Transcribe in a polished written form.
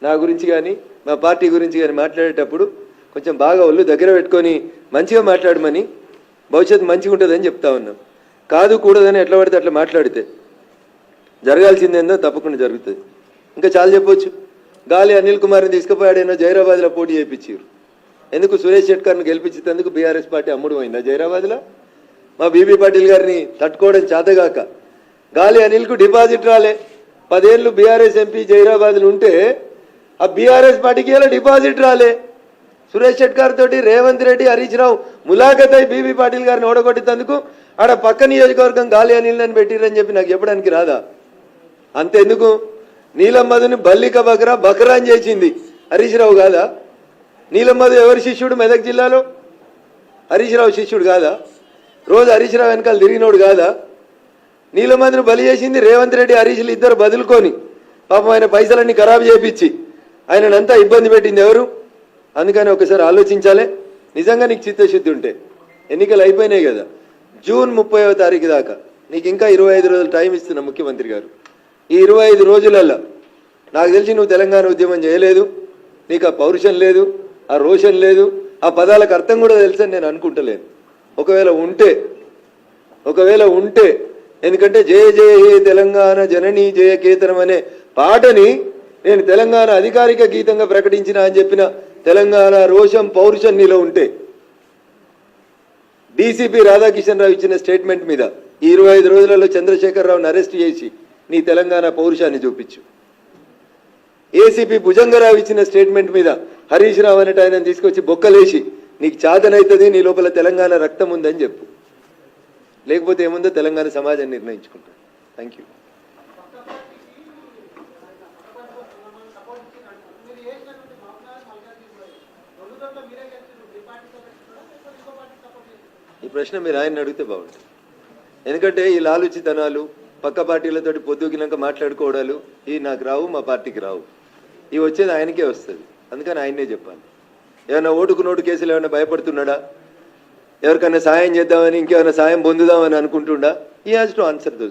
నా గురించి కానీ మా పార్టీ గురించి కానీ మాట్లాడేటప్పుడు కొంచెం బాగా ఒళ్ళు దగ్గర పెట్టుకొని మంచిగా మాట్లాడమని భవిష్యత్తు మంచిగా ఉంటుందని చెప్తా ఉన్నాం. కాదు కూడదని ఎట్లా పడితే అట్లా మాట్లాడితే జరగాల్సిందేందో తప్పకుండా జరుగుతుంది. ఇంకా చాలా చెప్పొచ్చు. గాలి అనిల్ కుమార్ని తీసుకుపోయాడేనో జైరాబాద్లో పోటీ చేయించారు. ఎందుకు సురేష్ షెట్కర్ని గెలిపించేందుకు బీఆర్ఎస్ పార్టీ అమ్ముడు పోయిందా జైరాబాద్లో? మా బీబీ పాటిల్ గారిని తట్టుకోవడం చేతగాక గాలి అనిల్కు డిపాజిట్ రాలే. 10 ఏళ్ళు బీఆర్ఎస్ ఎంపీ జైరాబాద్లో ఉంటే ఆ బీఆర్ఎస్ పార్టీకి ఇలా డిపాజిట్ రాలే. సురేష్ షెట్కర్ తోటి రేవంత్ రెడ్డి హరీష్ రావు ములాఖత్ అయి బీబీ పాటిల్ గారిని ఓడగొట్టేందుకు ఆడ పక్క నియోజకవర్గం గాలి అనిల్ని పెట్టిరని చెప్పి నాకు చెప్పడానికి రాదా? అంతెందుకు నీలమ్మధుని బల్లిక బకరా అని చేసింది హరీష్ రావు కాదా? నీలమ్మధు ఎవరి శిష్యుడు? మెదక్ జిల్లాలో హరీష్ రావు శిష్యుడు కాదా? రోజు హరీష్ రావు వెనకాల తిరిగినోడు కాదా? నీలమ్మధుని బలి చేసింది రేవంత్ రెడ్డి హరీష్లు ఇద్దరు బదులుకొని పాపం ఆయన పైసలన్నీ ఖరాబు చేయించి ఆయనంతా ఇబ్బంది పెట్టింది ఎవరు? అందుకని ఒకసారి ఆలోచించాలి. నిజంగా నీకు చిత్తశుద్ధి ఉంటే ఎన్నికలు అయిపోయినాయి కదా, జూన్ 30వ తారీఖు దాకా నీకు ఇంకా 25 రోజులు టైం ఇస్తున్న ముఖ్యమంత్రి గారు. ఈ 25 రోజులల్లో నాకు తెలిసి నువ్వు తెలంగాణ ఉద్యమం చేయలేదు, నీకు ఆ పౌరుషం లేదు, ఆ రోషన్ లేదు, ఆ పదాలకు అర్థం కూడా తెలుసని నేను అనుకుంటలేను. ఒకవేళ ఉంటే ఎందుకంటే జయ జయ హే తెలంగాణ జననీ జయ కేతనం అనే పాటని నేను తెలంగాణ అధికారిక గీతంగా ప్రకటించిన అని చెప్పిన తెలంగాణ రోషం పౌరుషం నీలో ఉంటే డీసీపీ రాధాకిషన్ రావు ఇచ్చిన స్టేట్మెంట్ మీద ఈ 25 రోజులలో చంద్రశేఖరరావుని అరెస్ట్ చేసి నీ తెలంగాణ పౌరుషాన్ని చూపించు. ఏసీపీ భుజంగరావు ఇచ్చిన స్టేట్మెంట్ మీద హరీష్ రావు అనేట ఆయన తీసుకొచ్చి బొక్కలేసి నీకు చాదనైతుంది, నీ లోపల తెలంగాణ రక్తం ఉందని చెప్పు. లేకపోతే ఏముందో తెలంగాణ సమాజాన్ని నిర్ణయించుకుంటాను. Thank you. ఈ ప్రశ్న మీరు ఆయన అడిగితే బాగుంటుంది. ఎందుకంటే ఈ లాలుచితనాలు పక్క పార్టీలతోటి పొద్దుగినాక మాట్లాడుకోవడాలు ఈ నాకు రావు, మా పార్టీకి రావు. ఇవి వచ్చేది ఆయనకే వస్తుంది. అందుకని ఆయనే చెప్పాలి. ఏమైనా ఓటుకు నోటు కేసులు ఏమైనా భయపడుతున్నాడా? ఎవరికైనా సాయం చేద్దామని ఇంకేమైనా సాయం పొందుదామని అనుకుంటుండా? ఈ హ్యాజ్ టు ఆన్సర్ దోస్.